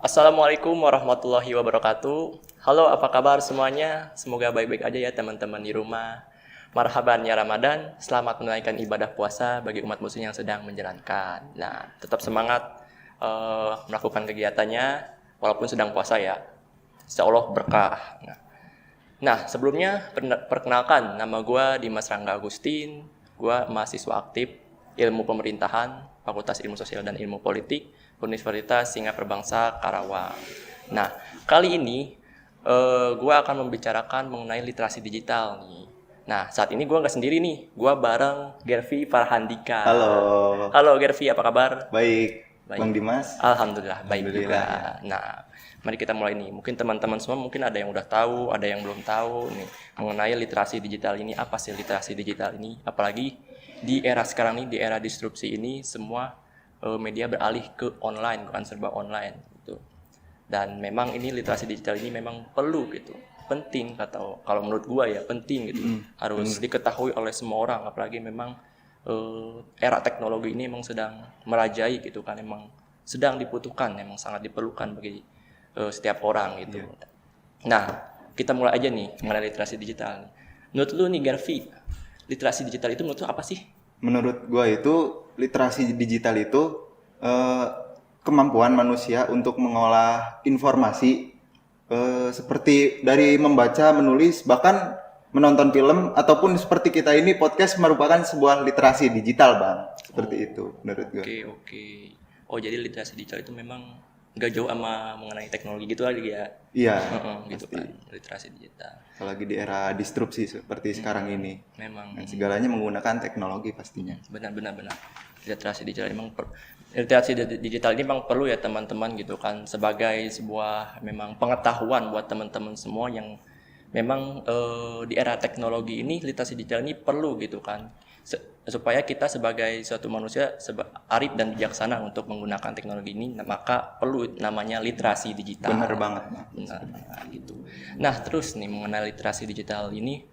Assalamualaikum warahmatullahi wabarakatuh. Halo, apa kabar semuanya? Semoga baik-baik aja ya teman-teman di rumah. Marhaban ya Ramadan, selamat menunaikan ibadah puasa bagi umat muslim yang sedang menjalankan. Nah, tetap semangat melakukan kegiatannya walaupun sedang puasa ya. Insya Allah berkah. Nah, sebelumnya perkenalkan, nama gue Dimas Rangga Agustin. Gue mahasiswa aktif Ilmu Pemerintahan, Fakultas Ilmu Sosial dan Ilmu Politik, Universitas Singapura Bangsa Karawang. Nah, kali ini gue akan membicarakan mengenai literasi digital nih. Nah, saat ini gue nggak sendiri nih, gue bareng Gervi Farhandika. Halo. Halo Gervi, apa kabar? Baik. Baik. Bang Dimas. Alhamdulillah, baik Alhamdulillah, juga. ya. Nah, mari kita mulai nih. Mungkin teman-teman semua mungkin ada yang udah tahu, ada yang belum tahu nih mengenai literasi digital ini. Apa sih literasi digital ini? Apalagi di era sekarang nih, di era disrupsi ini, semua media beralih ke online, bukan serba online gitu. Dan memang ini literasi digital ini memang perlu gitu, penting atau kalau menurut gua ya penting gitu, harus diketahui oleh semua orang. Apalagi memang era teknologi ini memang sedang merajai gitu kan, memang sedang dibutuhkan, memang sangat diperlukan bagi setiap orang gitu. Nah, kita mulai aja nih mengenai literasi digital. Menurut lu nih Garfi, literasi digital itu menurut lu apa sih? Menurut gua itu literasi digital itu kemampuan manusia untuk mengolah informasi seperti dari membaca, menulis, bahkan menonton film ataupun seperti kita ini podcast merupakan sebuah literasi digital, Bang. Seperti itu menurut gua. Oke. Oh, jadi literasi digital itu memang nggak jauh sama mengenai teknologi gitu lagi ya? Iya. Gitu pasti. kan, literasi digital. Apalagi di era disrupsi seperti sekarang ini. Memang Dan segalanya menggunakan teknologi pastinya. benar. Literasi digital literasi digital ini memang perlu ya teman-teman gitu kan, sebagai sebuah memang pengetahuan buat teman-teman semua yang memang di era teknologi ini literasi digital ini perlu gitu kan, supaya kita sebagai suatu manusia arif dan bijaksana untuk menggunakan teknologi ini, maka perlu namanya literasi digital. Benar banget, Bang. Nah, gitu. Nah, terus nih mengenai literasi digital ini,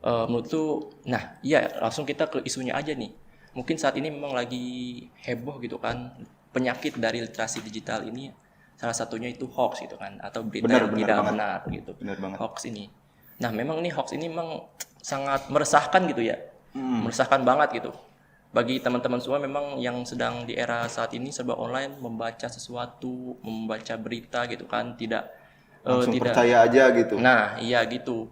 menurut lu, nah iya langsung kita ke isunya aja nih. Mungkin saat ini memang lagi heboh gitu kan, penyakit dari literasi digital ini salah satunya itu hoax gitu kan, atau berita yang tidak benar gitu. Benar banget. Hoax ini. Nah, memang ini hoax ini memang sangat meresahkan gitu ya. Meresahkan banget gitu. Bagi teman-teman semua memang yang sedang di era saat ini serba online, membaca sesuatu, membaca berita gitu kan, tidak Langsung tidak percaya aja gitu. Nah, iya gitu.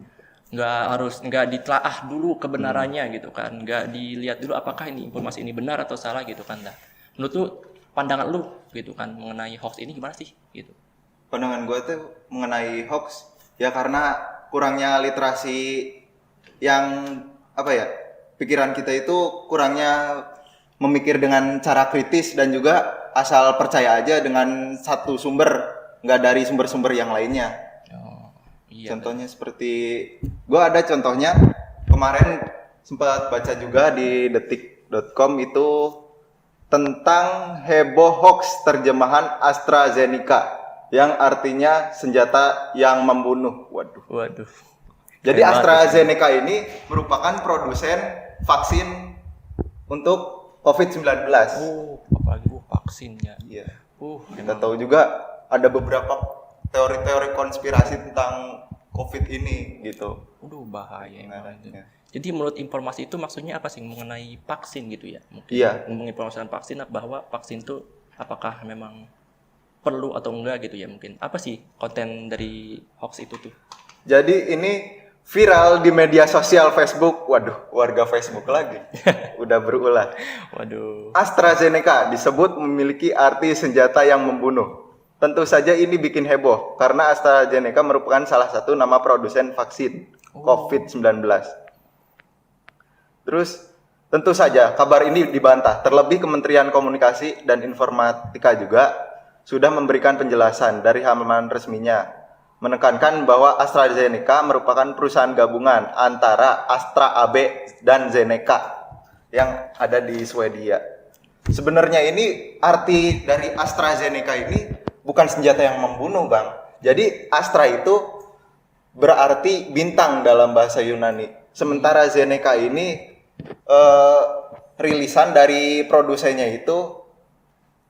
Nggak ditelaah dulu kebenarannya gitu kan. Nggak dilihat dulu apakah ini informasi ini benar atau salah gitu kan. Nah, menurut lu, pandangan lu gitu kan mengenai hoax ini gimana sih gitu? Pandangan gue tuh mengenai hoax ya karena kurangnya literasi yang apa ya, pikiran kita itu kurangnya memikir dengan cara kritis dan juga asal percaya aja dengan satu sumber, nggak dari sumber-sumber yang lainnya. Iya. Contohnya seperti gue ada contohnya kemarin sempat baca juga di detik.com itu tentang heboh hoax terjemahan AstraZeneca yang artinya senjata yang membunuh. Waduh. Jadi AstraZeneca ini merupakan produsen vaksin untuk COVID-19. Apalagi vaksinnya. Iya. Kita Emang. tahu juga ada beberapa teori-teori konspirasi tentang COVID ini gitu. Bahaya emang itu. Sebenarnya. Jadi menurut informasi itu maksudnya apa sih mengenai vaksin gitu ya? Mungkin Iya. menginformasikan vaksin, bahwa vaksin itu apakah memang perlu atau enggak gitu ya mungkin. Apa sih konten dari hoax itu tuh? Jadi ini viral di media sosial Facebook. Waduh, warga Facebook lagi. Udah berulah. Waduh. AstraZeneca disebut memiliki arti senjata yang membunuh. Tentu saja ini bikin heboh karena AstraZeneca merupakan salah satu nama produsen vaksin COVID-19. Terus tentu saja kabar ini dibantah. Terlebih Kementerian Komunikasi dan Informatika juga sudah memberikan penjelasan dari halaman resminya, menekankan bahwa AstraZeneca merupakan perusahaan gabungan antara Astra AB dan Zeneca yang ada di Swedia. Sebenarnya ini arti dari AstraZeneca ini bukan senjata yang membunuh, Bang. Jadi Astra itu berarti bintang dalam bahasa Yunani. Sementara Zeneca ini rilisan dari produsennya itu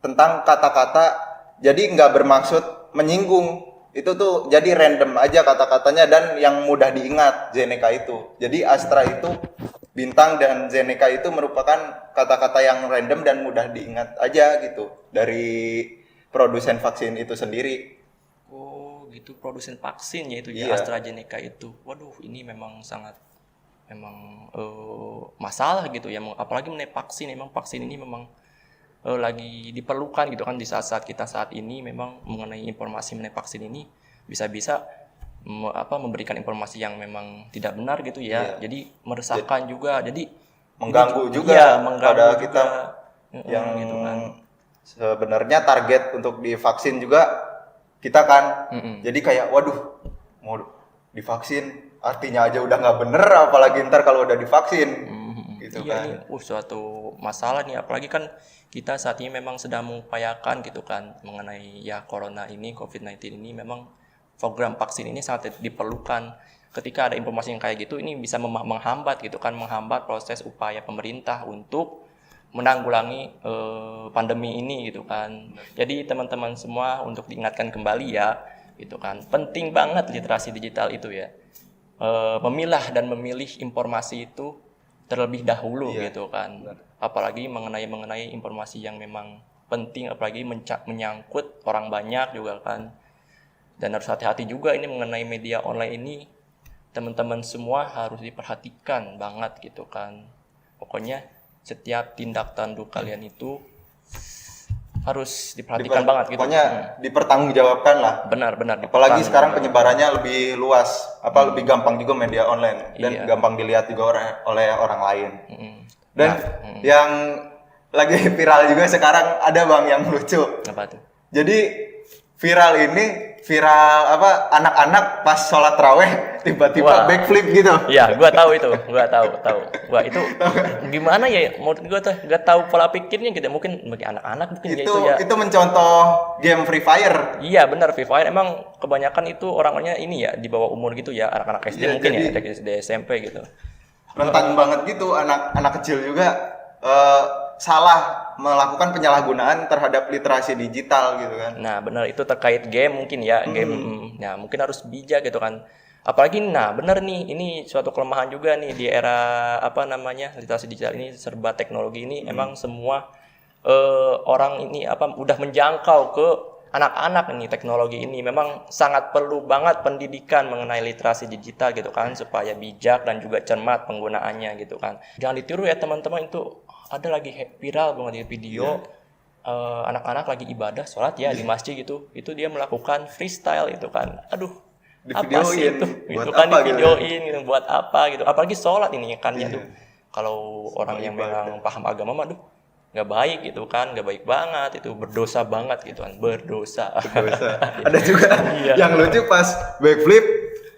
tentang kata-kata, jadi nggak bermaksud menyinggung. Itu tuh jadi random aja kata-katanya dan yang mudah diingat Zeneca itu. Jadi Astra itu Bintang dan Zeneca itu merupakan kata-kata yang random dan mudah diingat aja gitu dari produsen vaksin itu sendiri. Oh, gitu produsen vaksin ya itu ya Iya. AstraZeneca itu. Waduh, ini memang masalah gitu ya. Apalagi mengenai vaksin, memang vaksin ini memang lagi diperlukan gitu kan di saat-saat kita saat ini memang mengenai informasi mengenai vaksin ini bisa-bisa memberikan informasi yang memang tidak benar gitu ya. Iya. Jadi meresahkan juga. Jadi Mengganggu juga iya, mengganggu pada juga. kita yang gitu kan. sebenarnya target untuk divaksin juga kita kan. Jadi kayak waduh mau divaksin artinya aja udah nggak bener apalagi ntar kalau udah divaksin gitu Iya, kan. ini suatu masalah nih, apalagi kan kita saat ini memang sedang mengupayakan gitu kan mengenai ya corona ini, COVID-19 ini memang program vaksin ini sangat diperlukan. Ketika ada informasi yang kayak gitu, ini bisa menghambat gitu kan, menghambat proses upaya pemerintah untuk menanggulangi pandemi ini gitu kan. Jadi teman-teman semua untuk diingatkan kembali ya, gitu kan. Penting banget literasi digital itu ya. Memilah dan memilih informasi itu terlebih dahulu gitu kan. Apalagi mengenai informasi yang memang penting, apalagi menyangkut orang banyak juga kan. Dan harus hati-hati juga ini mengenai media online ini. Teman-teman semua harus diperhatikan banget gitu kan. Pokoknya setiap tindak tanduk kalian itu harus diperhatikan banget gitu. Pokoknya dipertanggungjawabkan lah. Benar. Apalagi sekarang penyebarannya lebih luas, lebih gampang juga media online dan gampang dilihat juga oleh orang lain. Dan yang lagi viral juga sekarang ada Bang yang lucu. Apa tuh? Jadi viral anak-anak pas sholat raweh tiba-tiba backflip gitu. Iya, gua tahu itu. Wah, itu gimana ya? Menurut gua tuh gak tahu pola pikirnya gitu. Mungkin bagi anak-anak mungkin Itu ya. itu mencontoh game Free Fire. Iya, benar, Free Fire emang kebanyakan itu orangnya ini ya di bawah umur gitu ya, anak-anak SD mungkin ya, dari SD SMP gitu. Rentan banget gitu anak kecil juga salah melakukan penyalahgunaan terhadap literasi digital gitu kan. Nah, benar itu terkait game mungkin ya, game. Nah, mungkin harus bijak gitu kan. Apalagi benar nih, ini suatu kelemahan juga nih di era literasi digital ini serba teknologi ini emang semua orang ini udah menjangkau ke anak-anak ini teknologi ini memang sangat perlu banget pendidikan mengenai literasi digital gitu kan supaya bijak dan juga cermat penggunaannya gitu kan. Jangan ditiru ya teman-teman, itu ada lagi viral banget di video anak-anak lagi ibadah sholat ya di masjid gitu, itu dia melakukan freestyle itu kan. Aduh, apa sih itu? Itu kan di videoin gitu, buat apa gitu? Apalagi sholat ini kan ya tuh. Kalau orang yang memang paham agama mah nggak baik gitu kan, nggak baik banget, itu berdosa banget gitu kan, berdosa. Ada juga yang lucu pas backflip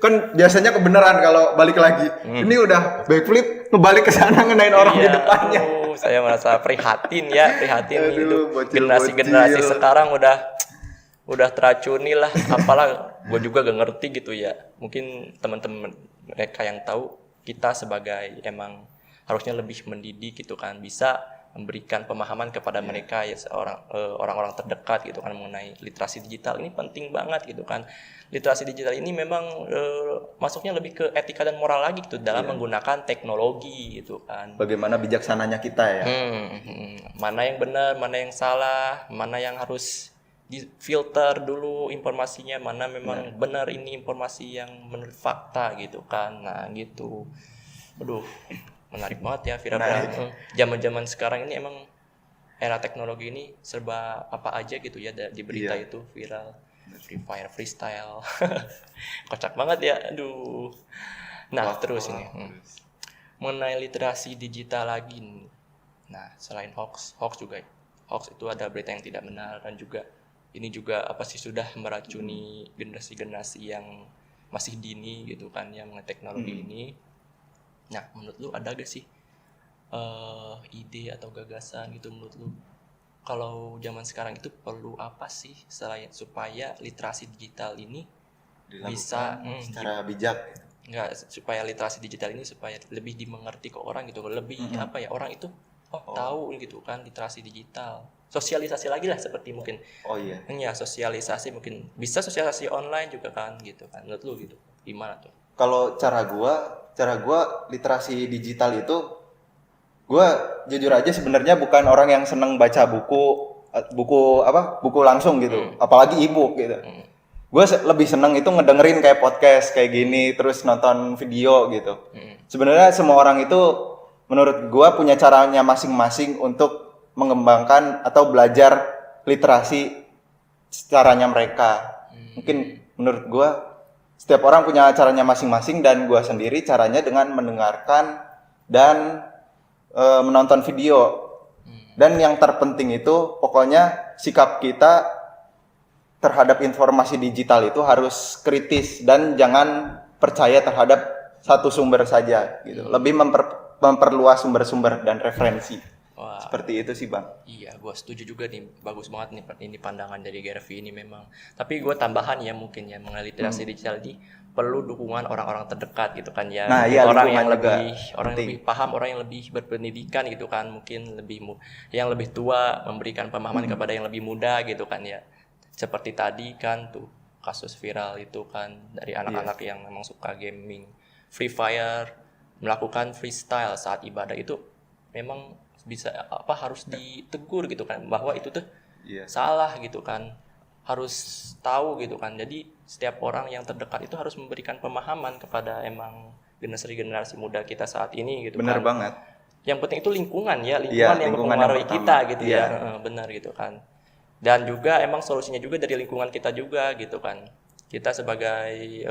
kan biasanya kebenaran kalau balik lagi. Ini udah backflip ngebalik ke sana ngenain orang di depannya. Saya merasa prihatin itu generasi sekarang udah teracuni lah. Apalah gue juga gak ngerti gitu ya. Mungkin teman-teman mereka yang tahu, kita sebagai emang harusnya lebih mendidik gitu kan, bisa memberikan pemahaman kepada mereka ya orang-orang terdekat gitu kan mengenai literasi digital ini penting banget gitu kan. Literasi digital ini memang masuknya lebih ke etika dan moral lagi gitu dalam menggunakan teknologi gitu kan. Bagaimana bijaksananya kita ya. Mana yang benar, mana yang salah, mana yang harus difilter dulu informasinya, mana memang benar ini informasi yang menurut fakta gitu kan. Nah gitu. Aduh, menarik banget ya viral. Zaman-zaman sekarang ini emang era teknologi ini serba apa aja gitu ya di berita itu viral. Free Fire freestyle. Kocak banget ya. Aduh. Nah, terus ini. Mengenai literasi digital lagi. Nah, selain hoax juga. Hoax itu ada berita yang tidak benar dan juga ini juga sudah meracuni generasi-generasi yang masih dini gitu kan ya mengenai teknologi ini. Nah, menurut lu ada gak sih ide atau gagasan gitu menurut lu? Kalau zaman sekarang itu perlu apa sih selain supaya literasi digital ini dilakukan bisa secara bijak? Enggak, supaya literasi digital ini supaya lebih dimengerti ke orang gitu, lebih orang itu tahu gitu kan literasi digital. Sosialisasi lagi lah seperti mungkin Oh iya. ya sosialisasi mungkin bisa sosialisasi online juga kan gitu kan. Menurut lu gitu. Gimana tuh? Kalau cara gua literasi digital itu, gua jujur aja sebenarnya bukan orang yang seneng baca buku langsung gitu, apalagi ebook gitu. Gue lebih seneng itu ngedengerin kayak podcast kayak gini, terus nonton video gitu. Sebenarnya semua orang itu menurut gue punya caranya masing-masing untuk mengembangkan atau belajar literasi caranya mereka. Mungkin menurut gue setiap orang punya caranya masing-masing, dan gue sendiri caranya dengan mendengarkan dan menonton video. Dan yang terpenting itu pokoknya sikap kita terhadap informasi digital itu harus kritis dan jangan percaya terhadap satu sumber saja gitu. Lebih memperluas sumber-sumber dan referensi. Wah. Seperti itu sih, Bang. Iya, gue setuju juga nih. Bagus banget nih ini pandangan dari Garvey ini memang. Tapi gue tambahan ya mungkin ya mengenai literasi digital ini perlu dukungan orang-orang terdekat gitu kan ya. Nah, iya, orang yang lingkungan juga orang yang penting. lebih paham, orang yang lebih berpendidikan gitu kan, mungkin yang lebih tua memberikan pemahaman kepada yang lebih muda gitu kan ya. Seperti tadi kan tuh kasus viral itu kan dari anak-anak yang memang suka gaming, Free Fire, melakukan freestyle saat ibadah itu memang bisa harus ditegur gitu kan bahwa itu tuh salah gitu kan, harus tahu gitu kan. Jadi setiap orang yang terdekat itu harus memberikan pemahaman kepada emang generasi muda kita saat ini gitu. Bener kan. banget. Yang penting itu lingkungan ya, Iya, yang lingkungan mempengaruhi yang kita pertama. gitu Iya. ya. Benar gitu kan. Dan juga emang solusinya juga dari lingkungan kita juga gitu kan. Kita sebagai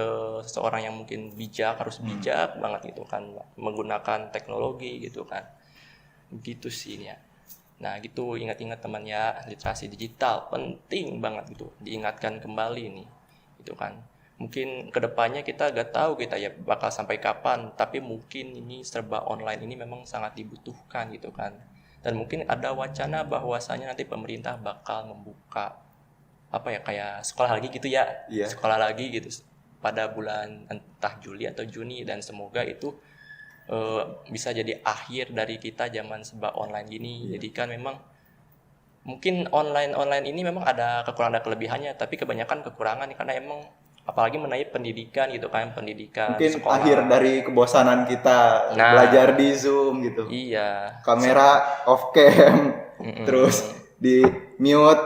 seseorang yang mungkin bijak, harus bijak banget gitu kan, menggunakan teknologi gitu kan. Gitu sih ya. Nah gitu, ingat-ingat teman ya, literasi digital penting banget gitu, diingatkan kembali nih gitu kan. Mungkin kedepannya kita gak tahu kita ya bakal sampai kapan, tapi mungkin ini serba online ini memang sangat dibutuhkan gitu kan. Dan mungkin ada wacana bahwasanya nanti pemerintah bakal membuka kayak sekolah lagi gitu ya. Sekolah lagi gitu pada bulan entah Juli atau Juni, dan semoga itu bisa jadi akhir dari kita zaman serba online gini. Jadi kan memang mungkin online ini memang ada kekurangan dan kelebihannya, tapi kebanyakan kekurangan karena emang apalagi mengenai pendidikan gitu kan, pendidikan Mungkin sekolah. akhir dari kebosanan kita belajar di Zoom gitu. Iya. Kamera off cam, terus di mute,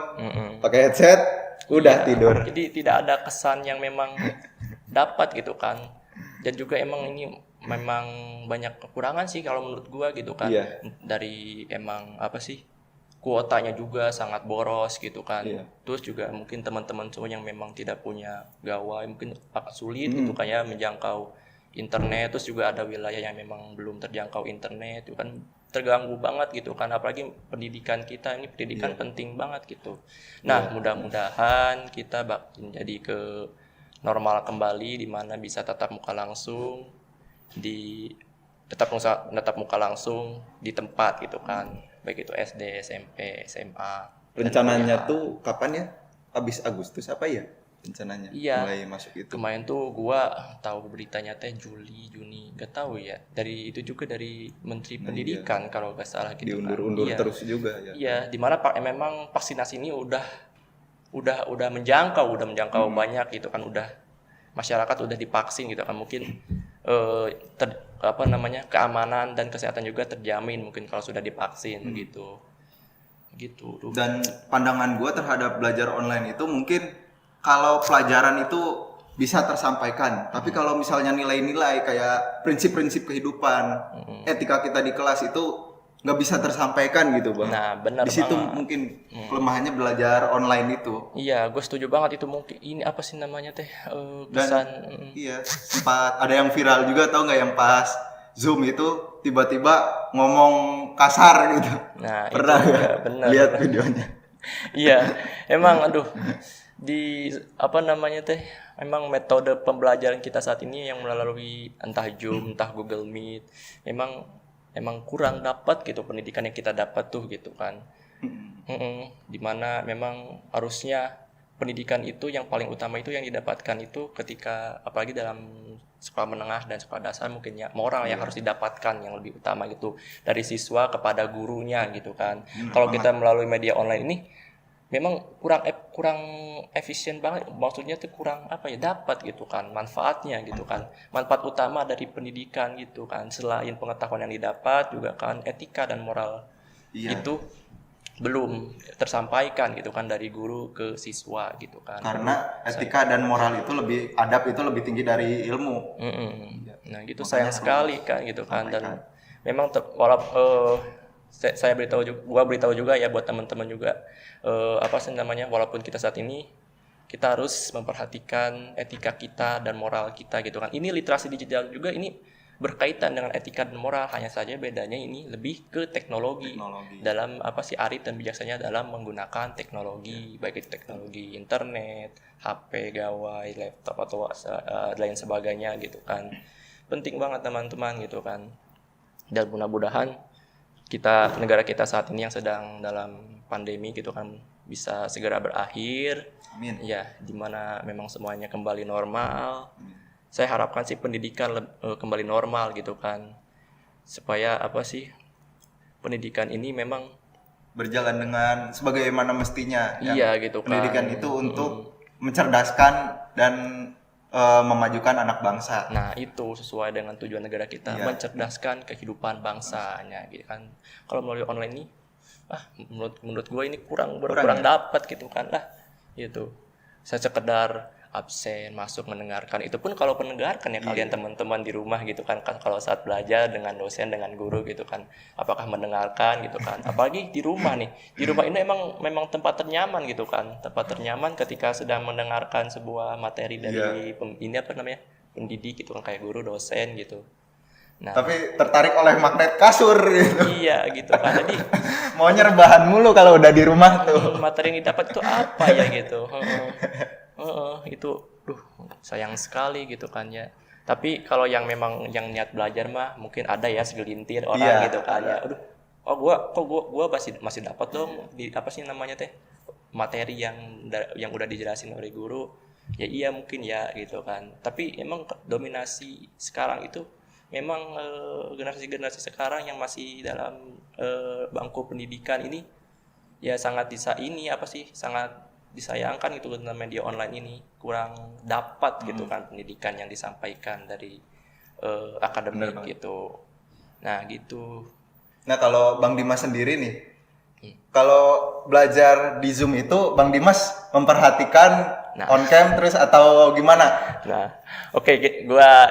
pakai headset, udah tidur. Jadi tidak ada kesan yang memang dapat gitu kan. Dan juga emang ini memang banyak kekurangan sih kalau menurut gua gitu kan. Dari emang kuotanya juga sangat boros gitu kan. Terus juga mungkin teman-teman semua yang memang tidak punya gawai mungkin agak sulit gitu kayak menjangkau internet. Terus juga ada wilayah yang memang belum terjangkau internet itu kan, terganggu banget gitu kan. Apalagi pendidikan kita ini penting banget gitu. Nah mudah-mudahan kita jadi ke normal kembali, di mana bisa tatap muka langsung tetap muka langsung di tempat gitu kan, baik itu SD, SMP, SMA. Rencananya tuh kapan ya? Habis Agustus apa ya? Rencananya mulai masuk itu. Kemarin tuh gua tahu beritanya Juli, Juni, gak tahu ya. Dari itu juga dari Menteri Pendidikan kalau gak salah gitu. Diundur-undur terus juga ya. Iya, di mana memang vaksinasi ini udah menjangkau banyak gitu kan, masyarakat udah divaksin gitu kan, mungkin keamanan dan kesehatan juga terjamin mungkin kalau sudah divaksin gitu. Dan pandangan gue terhadap belajar online itu mungkin kalau pelajaran itu bisa tersampaikan, tapi kalau misalnya nilai-nilai kayak prinsip-prinsip kehidupan, etika kita di kelas itu nggak bisa tersampaikan gitu, Bang. Nah benar. Di situ mungkin kelemahannya belajar online itu. Iya, gue setuju banget itu. Mungkin ini apa sih namanya kesan. Iya, sempat ada yang viral juga, tau nggak, yang pas Zoom itu tiba-tiba ngomong kasar gitu. Nah pernah itu juga, benar. Lihat videonya. Iya, emang emang metode pembelajaran kita saat ini yang melalui entah Zoom, entah Google Meet, emang kurang dapat gitu pendidikan yang kita dapat tuh gitu kan. Dimana memang harusnya pendidikan itu yang paling utama itu yang didapatkan itu ketika apalagi dalam sekolah menengah dan sekolah dasar mungkin ya moral yang harus didapatkan yang lebih utama gitu dari siswa kepada gurunya gitu kan. Kalau kita melalui media online ini memang kurang efisien banget, maksudnya tuh kurang apa ya, dapat gitu kan manfaatnya gitu kan, manfaat utama dari pendidikan gitu kan, selain pengetahuan yang didapat juga kan etika dan moral itu belum tersampaikan gitu kan dari guru ke siswa gitu kan, karena etika dan moral itu adab itu lebih tinggi dari ilmu. Nah gitu sayang sekali kan gitu kan, dan memang walaupun saya beritahu juga ya buat teman-teman juga apa sih namanya, walaupun kita saat ini kita harus memperhatikan etika kita dan moral kita gitu kan. Ini literasi digital juga ini berkaitan dengan etika dan moral, hanya saja bedanya ini lebih ke teknologi. Dalam apa sih arif dan bijaksana dalam menggunakan teknologi, baik itu teknologi internet, HP, gawai, laptop atau lain sebagainya gitu kan. Penting banget teman-teman gitu kan. Dan mudah-mudahan negara kita saat ini yang sedang dalam pandemi gitu kan bisa segera berakhir. Amin. Ya, dimana memang semuanya kembali normal. Saya harapkan sih pendidikan kembali normal gitu kan, supaya apa sih pendidikan ini memang berjalan dengan sebagaimana mestinya. Iya gitu kan. Pendidikan itu untuk mencerdaskan dan memajukan anak bangsa. Nah itu sesuai dengan tujuan negara kita, mencerdaskan kehidupan bangsanya gitu kan. Kalau melalui online ini menurut gue ini kurang dapat gitu kan lah gitu. Saya sekedar absen, masuk mendengarkan, itu pun kalau mendengarkan ya kalian teman-teman di rumah gitu kan, kalau saat belajar dengan dosen, dengan guru gitu kan, apakah mendengarkan gitu kan, apalagi di rumah nih, di rumah ini memang tempat ternyaman gitu kan, tempat ternyaman ketika sedang mendengarkan sebuah materi dari pendidik gitu kan, kayak guru, dosen gitu. Nah, tapi tertarik oleh magnet kasur gitu. Iya gitu kan, jadi maunya rebahan mulu kalau udah di rumah tuh. Materi yang didapat itu apa ya gitu. Itu sayang sekali gitu kan ya. Tapi kalau yang memang yang niat belajar mah mungkin ada ya segelintir orang gitu kan ya. Gua masih dapat dong di apa sih namanya teh, materi yang udah dijelasin oleh guru. Ya iya mungkin ya gitu kan. Tapi emang dominasi sekarang itu memang generasi sekarang yang masih dalam bangku pendidikan ini ya sangat sangat disayangkan gitu tentang media online ini, kurang dapat gitu kan pendidikan yang disampaikan dari akademik gitu. Nah gitu. Nah kalau Bang Dimas sendiri nih, kalau belajar di Zoom itu Bang Dimas memperhatikan on cam terus atau gimana? Nah, oke, gua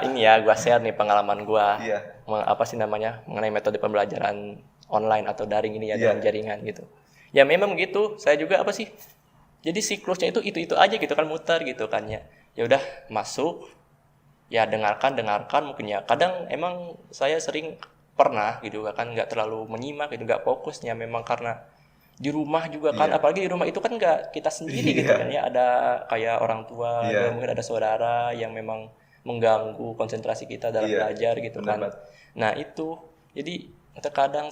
share nih pengalaman gua. Iya. Apa sih namanya, mengenai metode pembelajaran online atau daring ini ya, dalam jaringan gitu. Ya memang gitu, saya juga apa sih? Jadi siklusnya itu aja gitu kan, muter gitu kan ya. Ya udah masuk, ya dengarkan mungkin ya. Kadang emang saya sering pernah gitu kan nggak terlalu menyimak gitu, nggak fokusnya memang karena di rumah juga kan, apalagi di rumah itu kan nggak kita sendiri gitu kan ya, ada kayak orang tua, mungkin ada saudara yang memang mengganggu konsentrasi kita dalam belajar gitu kan. Nah itu jadi terkadang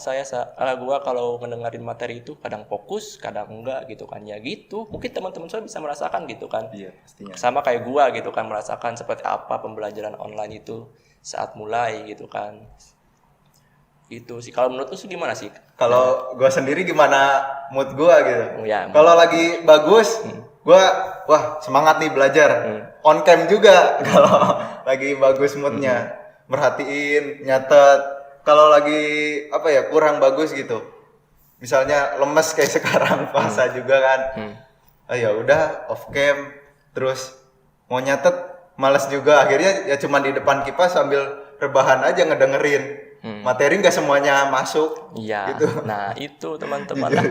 gua kalau mendengarin materi itu kadang fokus, kadang enggak gitu kan ya gitu. Mungkin teman-teman saya bisa merasakan gitu kan. Iya, pastinya. Sama kayak gua gitu kan, merasakan seperti apa pembelajaran online itu saat mulai gitu kan. Gitu sih. Kalau menurut lu gimana sih? Kalau gua sendiri gimana mood gua gitu. Ya, kalau lagi bagus, gua wah semangat nih belajar. On cam juga kalau lagi bagus moodnya. Merhatiin, nyatet. Kalau lagi kurang bagus gitu, misalnya lemes kayak sekarang puasa juga kan, ya udah off cam, terus mau nyatet males juga, akhirnya ya cuma di depan kipas sambil rebahan aja ngedengerin. Materi nggak semuanya masuk. Iya. Gitu. Nah itu teman-teman lah.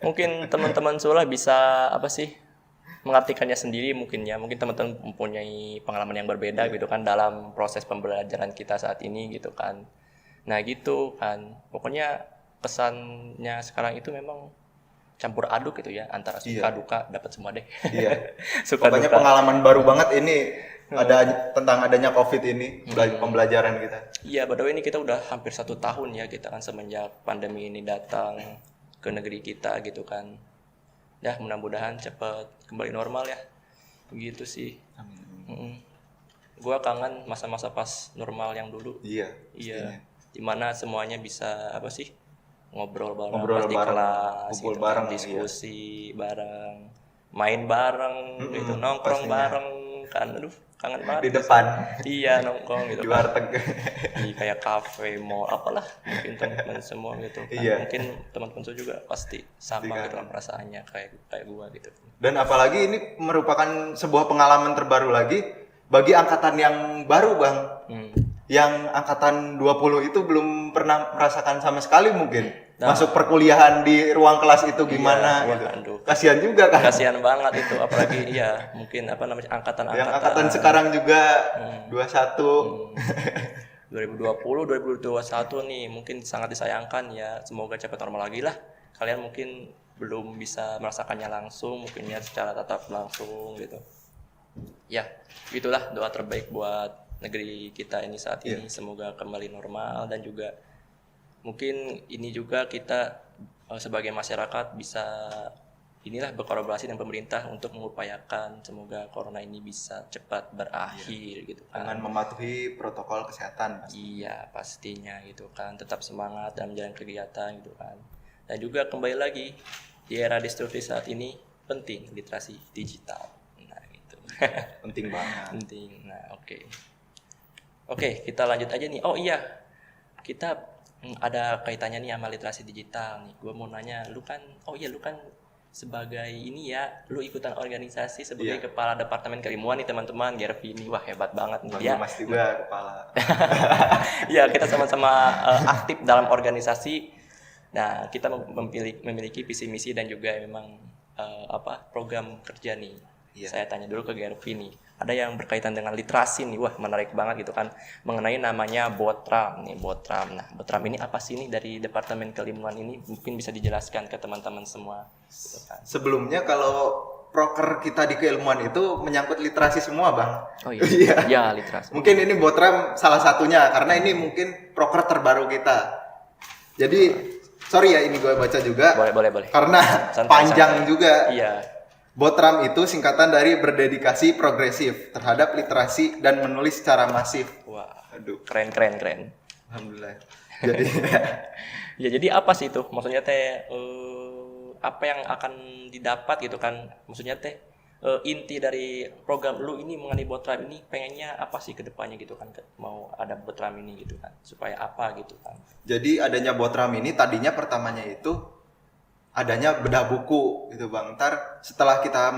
Mungkin teman-teman Sula bisa mengartikannya sendiri mungkin ya. Mungkin teman-teman mempunyai pengalaman yang berbeda gitu kan dalam proses pembelajaran kita saat ini gitu kan. Nah gitu kan, pokoknya kesannya sekarang itu memang campur aduk gitu ya, antara suka duka dapat semua deh. Iya. Pokoknya pengalaman baru banget ini ada tentang adanya COVID ini, pembelajaran kita. Iya, by the way ini kita udah hampir 1 tahun ya kita kan semenjak pandemi ini datang ke negeri kita gitu kan. Ya mudah-mudahan cepat kembali normal ya, begitu sih. Amin. Gua kangen masa-masa pas normal yang dulu. Iya. Iya, dimana semuanya bisa apa sih, ngobrol bareng Ngobrol pas di bareng, kelas kumpul gitu bareng, kan, iya. diskusi bareng, main bareng gitu, nongkrong pastinya. bareng kan. Aduh, kangen banget Di gitu. depan. Iya, nongkrong gitu Di kan, warteg. di kayak kafe, mall, apalah, mungkin teman-teman semua gitu kan. Iya. Mungkin teman-teman semua juga pasti sama Pasti gitu kan. lah perasaannya kayak kayak gua gitu. Dan apalagi ini merupakan sebuah pengalaman terbaru lagi bagi angkatan yang baru, Bang. Yang angkatan 20 itu belum pernah merasakan sama sekali mungkin. Nah. Masuk perkuliahan di ruang kelas itu gimana Iya, gitu. waduh. Kasihan juga kan. Kasihan banget itu, apalagi iya mungkin apa namanya Yang angkatan-angkatan angkatan sekarang juga 21. 2020, 2021 nih mungkin sangat disayangkan ya. Semoga cepat normal lagi lah. Kalian mungkin belum bisa merasakannya langsung, mungkin ya secara tatap langsung gitu. Ya, itulah doa terbaik buat negeri kita ini saat ini. Semoga kembali normal, dan juga mungkin ini juga kita sebagai masyarakat bisa inilah berkolaborasi dengan pemerintah untuk mengupayakan semoga corona ini bisa cepat berakhir gitu kan. Dengan mematuhi protokol kesehatan. Iya, pastinya gitu kan. Tetap semangat dalam menjalani kegiatan gitu kan. Dan juga kembali lagi di era disrupsi saat ini penting literasi digital. Nah, gitu. Penting banget. Penting. Nah, Oke, kita lanjut aja nih. Oh iya. Kita ada kaitannya nih sama literasi digital nih. Gue mau nanya, lu kan sebagai ini ya, lu ikutan organisasi sebagai kepala departemen keilmuan nih teman-teman, Gervi ini. Wah, hebat banget nih dia. Mas juga kepala. Ya, kita sama-sama aktif dalam organisasi. Nah, kita memiliki visi misi dan juga memang program kerja nih. Saya tanya dulu ke Gervi nih. Ada yang berkaitan dengan literasi nih. Wah, menarik banget gitu kan. Mengenai namanya Botram nih, Botram. Nah, Botram ini apa sih nih dari Departemen Keilmuan ini? Mungkin bisa dijelaskan ke teman-teman semua gitu kan. Sebelumnya kalau proker kita di keilmuan itu menyangkut literasi semua, Bang. Oh iya. Ya, literasi. Mungkin ini Botram salah satunya karena ini mungkin proker terbaru kita. Jadi sorry ya, ini gue baca juga. Boleh. Karena panjang juga. Iya. Botram itu singkatan dari berdedikasi progresif terhadap literasi dan menulis secara masif. Wah, aduh, keren. Alhamdulillah. Jadi ya, jadi apa sih itu? Maksudnya teh apa yang akan didapat gitu kan? Maksudnya teh inti dari program lu ini mengenai Botram ini pengennya apa sih ke depannya gitu kan? Mau ada Botram ini gitu kan? Supaya apa gitu kan? Jadi adanya Botram ini tadinya pertamanya itu adanya bedah buku gitu, Bang. Ntar setelah kita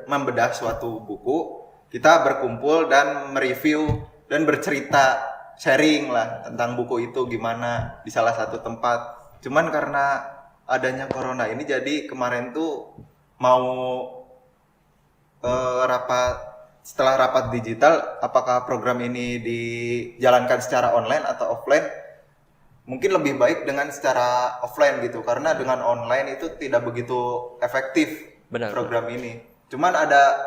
membedah suatu buku, kita berkumpul dan mereview dan bercerita, sharing lah tentang buku itu gimana di salah satu tempat. Cuman karena adanya corona ini jadi kemarin tuh mau setelah rapat digital, apakah program ini dijalankan secara online atau offline? Mungkin lebih baik dengan secara offline gitu, karena dengan online itu tidak begitu efektif. Benar. Program ini. Cuman ada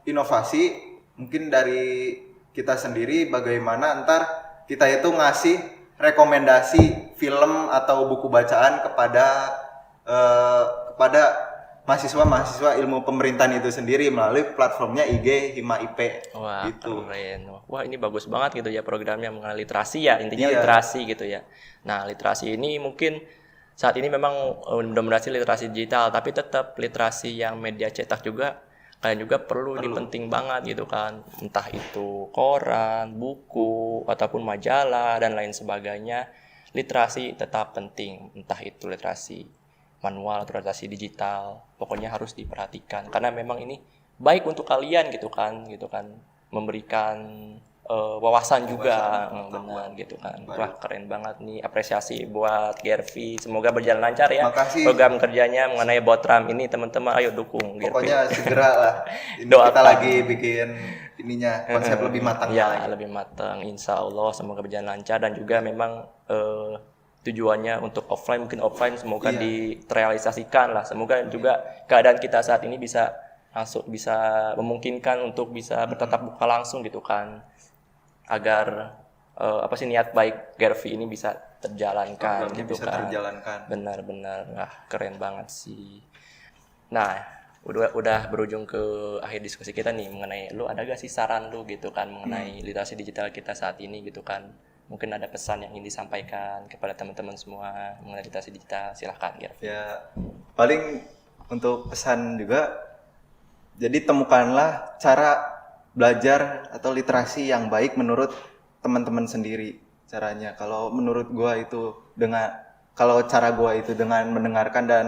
inovasi mungkin dari kita sendiri, bagaimana ntar kita itu ngasih rekomendasi film atau buku bacaan kepada mahasiswa ilmu pemerintahan itu sendiri melalui platformnya IG Hima IP. Wah, gitu. Keren. Wah, ini bagus banget gitu ya programnya mengenai literasi ya, intinya literasi gitu ya. Nah, literasi ini mungkin saat ini memang mendominasi literasi digital, tapi tetap literasi yang media cetak juga kalian juga perlu. Ini penting banget gitu kan. Entah itu koran, buku, ataupun majalah dan lain sebagainya. Literasi tetap penting, entah itu literasi manual atau literasi digital, pokoknya harus diperhatikan karena memang ini baik untuk kalian gitu kan, memberikan wawasan juga, benar gitu kan. Wah, keren banget nih, apresiasi buat Gervi, semoga berjalan lancar ya. Makasih. Program kerjanya mengenai Botram ini teman-teman, ayo dukung Gervi. Pokoknya segera lah. Ini Doakan. kita lagi bikin ininya konsep lebih matang ya, lagi. lebih matang, insya Allah semoga berjalan lancar, dan juga memang tujuannya untuk offline, mungkin offline semoga direalisasikan lah. Semoga juga keadaan kita saat ini bisa memungkinkan untuk bisa bertatap muka langsung gitu kan, agar niat baik Gervi ini bisa terjalankan gitu bisa kan. terjalankan. Benar-benar, keren banget sih. Nah, udah berujung ke akhir diskusi kita nih mengenai lu ada gak sih saran lu gitu kan mengenai literasi digital kita saat ini gitu kan. Mungkin ada pesan yang ingin disampaikan kepada teman-teman semua mengenai literasi digital, silahkan ya. Ya, paling untuk pesan juga, jadi temukanlah cara belajar atau literasi yang baik menurut teman-teman sendiri caranya. Kalau menurut gua itu kalau cara gua itu dengan mendengarkan dan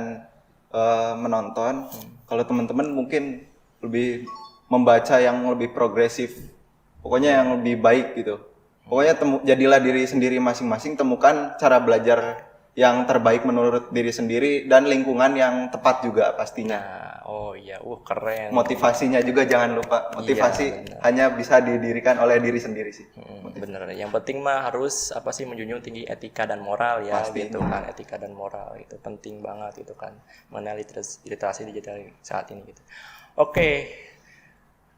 menonton. Kalau teman-teman mungkin lebih membaca yang lebih progresif, pokoknya yang lebih baik gitu. Pokoknya jadilah diri sendiri masing-masing, temukan cara belajar yang terbaik menurut diri sendiri dan lingkungan yang tepat juga pastinya. Nah, oh iya, keren. Motivasinya juga jangan lupa. Motivasi hanya bisa didirikan oleh diri sendiri sih. Bener. Yang penting mah harus menjunjung tinggi etika dan moral ya. Pastinya. Gitu kan, etika dan moral itu penting banget gitu kan mengenai literasi digital saat ini gitu. Oke.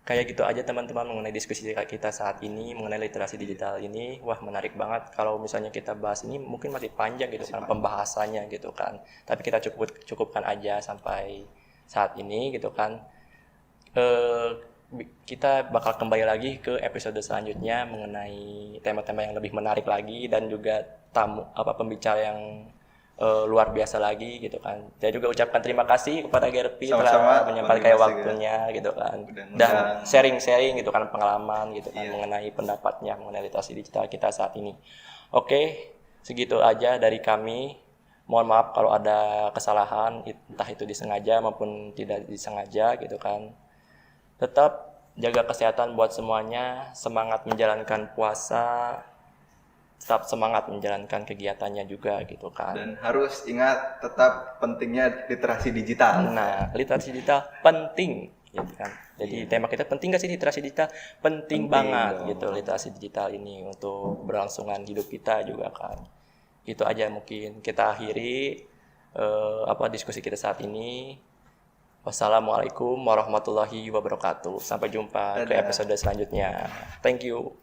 Kayak gitu aja teman-teman mengenai diskusi kita saat ini mengenai literasi digital ini. Wah, menarik banget. Kalau misalnya kita bahas ini mungkin masih panjang gitu kan pembahasannya gitu kan. Tapi kita cukupkan aja sampai saat ini gitu kan. Kita bakal kembali lagi ke episode selanjutnya mengenai tema-tema yang lebih menarik lagi dan juga pembicara yang luar biasa lagi gitu kan. Saya juga ucapkan terima kasih kepada Gerpi telah menyempatkan waktunya gitu kan. Dan sharing-sharing gitu kan pengalaman gitu kan mengenai pendapatnya mengenai literasi digital kita saat ini. Oke, segitu aja dari kami. Mohon maaf kalau ada kesalahan entah itu disengaja maupun tidak disengaja gitu kan. Tetap jaga kesehatan buat semuanya, semangat menjalankan puasa. Tetap semangat menjalankan kegiatannya juga gitu kan. Dan harus ingat tetap pentingnya literasi digital. Nah, literasi digital penting gitu kan. Jadi tema kita penting gak sih literasi digital? Penting banget dong. Gitu literasi digital ini untuk berlangsungan hidup kita juga kan. Itu aja mungkin kita akhiri diskusi kita saat ini. Wassalamualaikum warahmatullahi wabarakatuh. Sampai jumpa ke episode selanjutnya. Thank you.